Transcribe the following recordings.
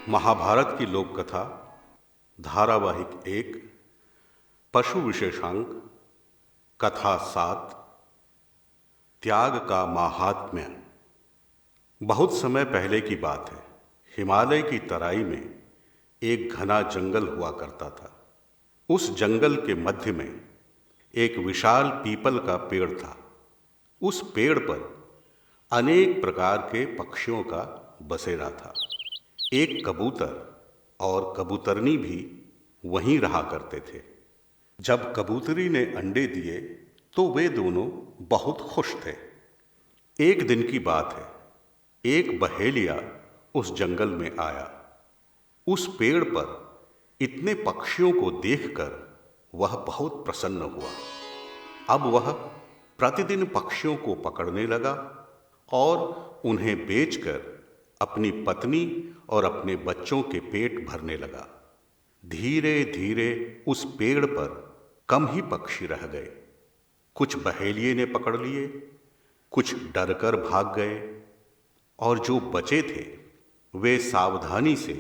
महाभारत की लोक कथा धारावाहिक 1 पशु विशेषांक कथा 7 त्याग का माहात्म्य। बहुत समय पहले की बात है। हिमालय की तराई में एक घना जंगल हुआ करता था। उस जंगल के मध्य में एक विशाल पीपल का पेड़ था। उस पेड़ पर अनेक प्रकार के पक्षियों का बसेरा था। एक कबूतर और कबूतरनी भी वहीं रहा करते थे। जब कबूतरी ने अंडे दिए तो वे दोनों बहुत खुश थे। एक दिन की बात है, एक बहेलिया उस जंगल में आया। उस पेड़ पर इतने पक्षियों को देखकर वह बहुत प्रसन्न हुआ। अब वह प्रतिदिन पक्षियों को पकड़ने लगा और उन्हें बेचकर अपनी पत्नी और अपने बच्चों के पेट भरने लगा। धीरे धीरे उस पेड़ पर कम ही पक्षी रह गए। कुछ बहेलिये ने पकड़ लिए, कुछ डरकर भाग गए और जो बचे थे वे सावधानी से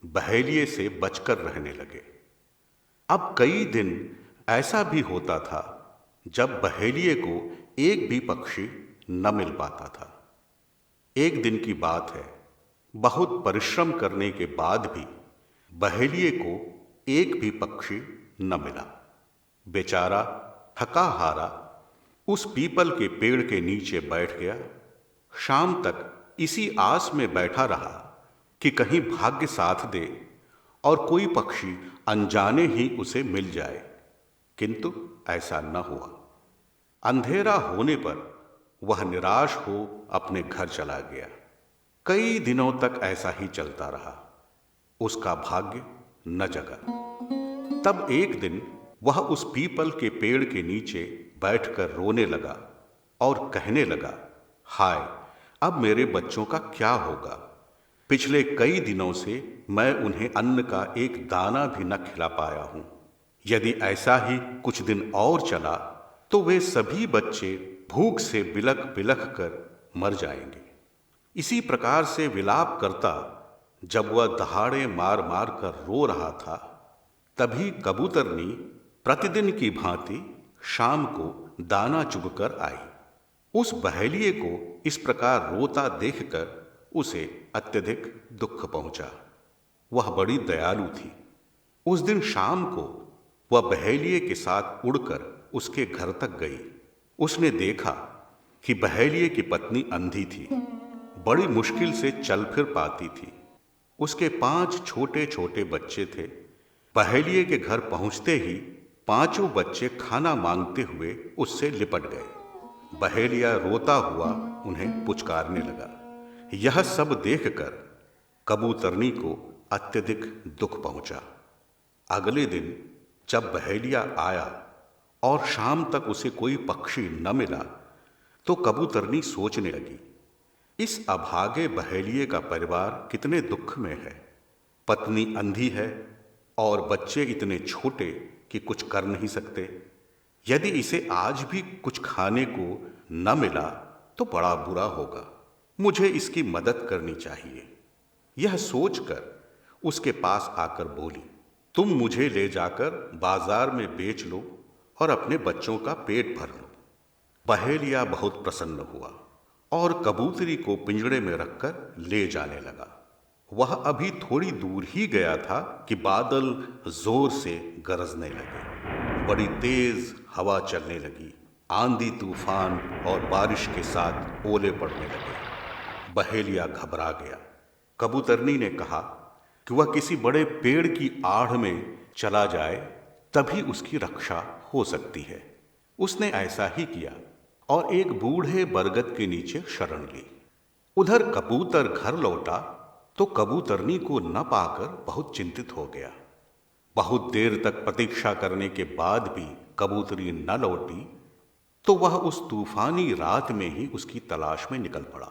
बहेलिये से बचकर रहने लगे। अब कई दिन ऐसा भी होता था जब बहेलिये को एक भी पक्षी न मिल पाता था। एक दिन की बात है, बहुत परिश्रम करने के बाद भी बहेलिये को एक भी पक्षी न मिला। बेचारा थका हारा उस पीपल के पेड़ के नीचे बैठ गया। शाम तक इसी आस में बैठा रहा कि कहीं भाग्य साथ दे और कोई पक्षी अनजाने ही उसे मिल जाए, किंतु ऐसा न हुआ। अंधेरा होने पर वह निराश हो अपने घर चला गया। कई दिनों तक ऐसा ही चलता रहा। उसका भाग्य न जगा। तब एक दिन वह उस पीपल के पेड़ के नीचे बैठकर रोने लगा और कहने लगा, हाय, अब मेरे बच्चों का क्या होगा? पिछले कई दिनों से मैं उन्हें अन्न का एक दाना भी न खिला पाया हूं। यदि ऐसा ही कुछ दिन और चला तो वे सभी बच्चे भूख से बिलख बिलख कर मर जाएंगे। इसी प्रकार से विलाप करता जब वह दहाड़े मार मार कर रो रहा था, तभी कबूतरनी प्रतिदिन की भांति शाम को दाना चुगकर आई। उस बहेलिये को इस प्रकार रोता देखकर उसे अत्यधिक दुख पहुंचा। वह बड़ी दयालु थी। उस दिन शाम को वह बहेलिये के साथ उड़कर उसके घर तक गई। उसने देखा कि बहेलिये की पत्नी अंधी थी, बड़ी मुश्किल से चल फिर पाती थी। उसके 5 छोटे छोटे बच्चे थे। बहेलिये के घर पहुंचते ही 5 बच्चे खाना मांगते हुए उससे लिपट गए। बहेलिया रोता हुआ उन्हें पुचकारने लगा। यह सब देखकर कबूतरनी को अत्यधिक दुख पहुंचा। अगले दिन जब बहेलिया आया और शाम तक उसे कोई पक्षी न मिला तो कबूतरनी सोचने लगी, इस अभागे बहेलिये का परिवार कितने दुख में है। पत्नी अंधी है और बच्चे इतने छोटे कि कुछ कर नहीं सकते। यदि इसे आज भी कुछ खाने को न मिला तो बड़ा बुरा होगा। मुझे इसकी मदद करनी चाहिए। यह सोचकर उसके पास आकर बोली, तुम मुझे ले जाकर बाजार में बेच लो और अपने बच्चों का पेट भर लो। बहेलिया बहुत प्रसन्न हुआ और कबूतरी को पिंजड़े में रखकर ले जाने लगा। वह अभी थोड़ी दूर ही गया था कि बादल जोर से गरजने लगे। बड़ी तेज हवा चलने लगी। आंधी तूफान और बारिश के साथ ओले पड़ने लगे। बहेलिया घबरा गया। कबूतरनी ने कहा कि वह किसी बड़े पेड़ की आड़ में चला जाए, तभी उसकी रक्षा हो सकती है। उसने ऐसा ही किया और एक बूढ़े बरगद के नीचे शरण ली। उधर कबूतर घर लौटा तो कबूतरनी को न पाकर बहुत चिंतित हो गया। बहुत देर तक प्रतीक्षा करने के बाद भी कबूतरी न लौटी तो वह उस तूफानी रात में ही उसकी तलाश में निकल पड़ा।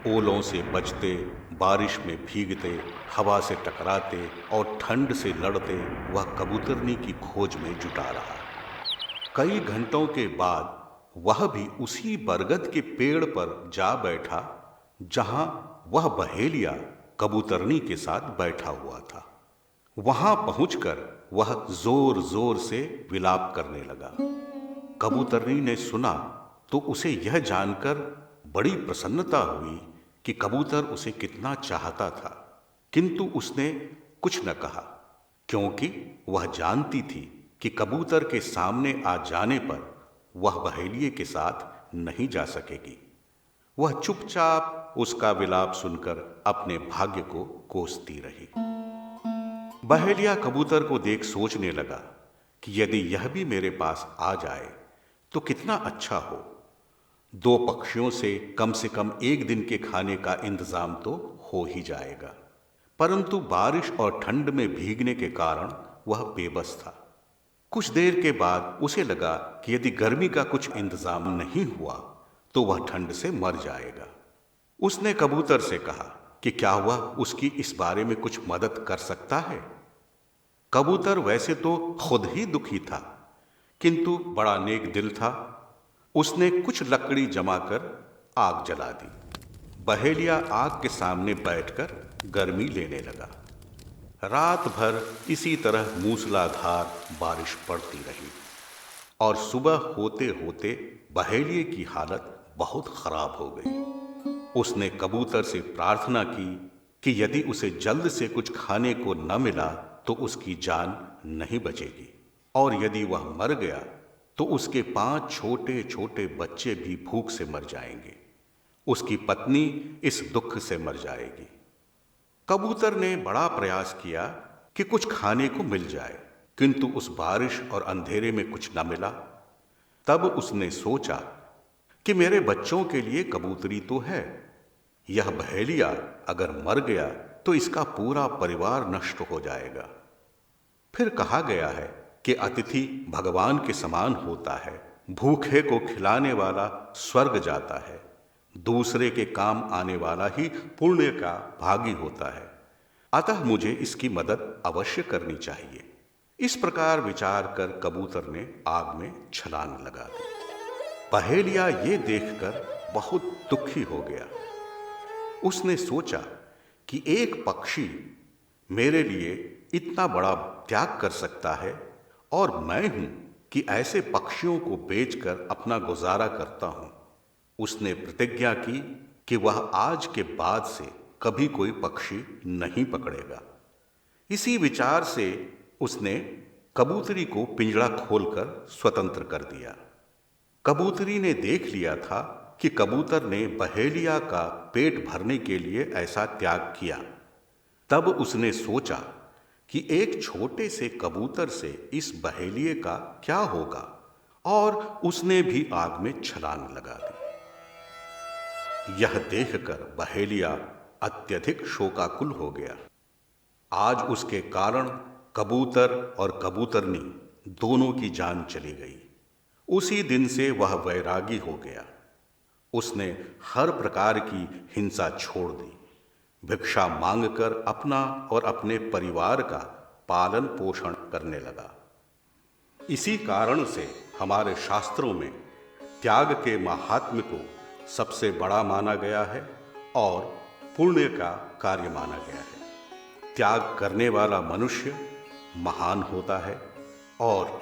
ओलों से बचते, बारिश में भीगते, हवा से टकराते और ठंड से लड़ते वह कबूतरनी की खोज में जुटा रहा। कई घंटों के बाद वह भी उसी बरगद के पेड़ पर जा बैठा जहां वह बहेलिया कबूतरनी के साथ बैठा हुआ था। वहां पहुंचकर वह जोर जोर से विलाप करने लगा। कबूतरनी ने सुना तो उसे यह जानकर बड़ी प्रसन्नता हुई कि कबूतर उसे कितना चाहता था, किंतु उसने कुछ न कहा, क्योंकि वह जानती थी कि कबूतर के सामने आ जाने पर वह बहेलिये के साथ नहीं जा सकेगी। वह चुपचाप उसका विलाप सुनकर अपने भाग्य को कोसती रही। बहेलिया कबूतर को देख सोचने लगा कि यदि यह भी मेरे पास आ जाए तो कितना अच्छा हो। 2 पक्षियों से कम एक दिन के खाने का इंतजाम तो हो ही जाएगा। परंतु बारिश और ठंड में भीगने के कारण वह बेबस था। कुछ देर के बाद उसे लगा कि यदि गर्मी का कुछ इंतजाम नहीं हुआ तो वह ठंड से मर जाएगा। उसने कबूतर से कहा कि क्या वह उसकी इस बारे में कुछ मदद कर सकता है। कबूतर वैसे तो खुद ही दुखी था, किंतु बड़ा नेक दिल था। उसने कुछ लकड़ी जमा कर आग जला दी। बहेलिया आग के सामने बैठकर गर्मी लेने लगा। रात भर इसी तरह मूसलाधार बारिश पड़ती रही और सुबह होते होते बहेलिये की हालत बहुत खराब हो गई। उसने कबूतर से प्रार्थना की कि यदि उसे जल्द से कुछ खाने को न मिला तो उसकी जान नहीं बचेगी, और यदि वह मर गया तो उसके 5 छोटे छोटे बच्चे भी भूख से मर जाएंगे। उसकी पत्नी इस दुख से मर जाएगी। कबूतर ने बड़ा प्रयास किया कि कुछ खाने को मिल जाए, किंतु उस बारिश और अंधेरे में कुछ न मिला। तब उसने सोचा कि मेरे बच्चों के लिए कबूतरी तो है, यह बहेलिया अगर मर गया तो इसका पूरा परिवार नष्ट हो जाएगा। फिर कहा गया है कि अतिथि भगवान के समान होता है, भूखे को खिलाने वाला स्वर्ग जाता है, दूसरे के काम आने वाला ही पुण्य का भागी होता है, अतः मुझे इसकी मदद अवश्य करनी चाहिए। इस प्रकार विचार कर कबूतर ने आग में छलांग लगा दी। बहेलिया ये देखकर बहुत दुखी हो गया। उसने सोचा कि एक पक्षी मेरे लिए इतना बड़ा त्याग कर सकता है और मैं हूं कि ऐसे पक्षियों को बेचकर अपना गुजारा करता हूं। उसने प्रतिज्ञा की कि वह आज के बाद से कभी कोई पक्षी नहीं पकड़ेगा। इसी विचार से उसने कबूतरी को पिंजड़ा खोलकर स्वतंत्र कर दिया। कबूतरी ने देख लिया था कि कबूतर ने बहेलिया का पेट भरने के लिए ऐसा त्याग किया। तब उसने सोचा कि एक छोटे से कबूतर से इस बहेलिये का क्या होगा, और उसने भी आग में छलांग लगा दी। यह देखकर बहेलिया अत्यधिक शोकाकुल हो गया। आज उसके कारण कबूतर और कबूतरनी दोनों की जान चली गई। उसी दिन से वह वैरागी हो गया। उसने हर प्रकार की हिंसा छोड़ दी, भिक्षा मांगकर अपना और अपने परिवार का पालन पोषण करने लगा। इसी कारण से हमारे शास्त्रों में त्याग के महात्म्य को सबसे बड़ा माना गया है और पुण्य का कार्य माना गया है। त्याग करने वाला मनुष्य महान होता है और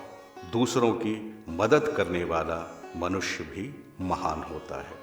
दूसरों की मदद करने वाला मनुष्य भी महान होता है।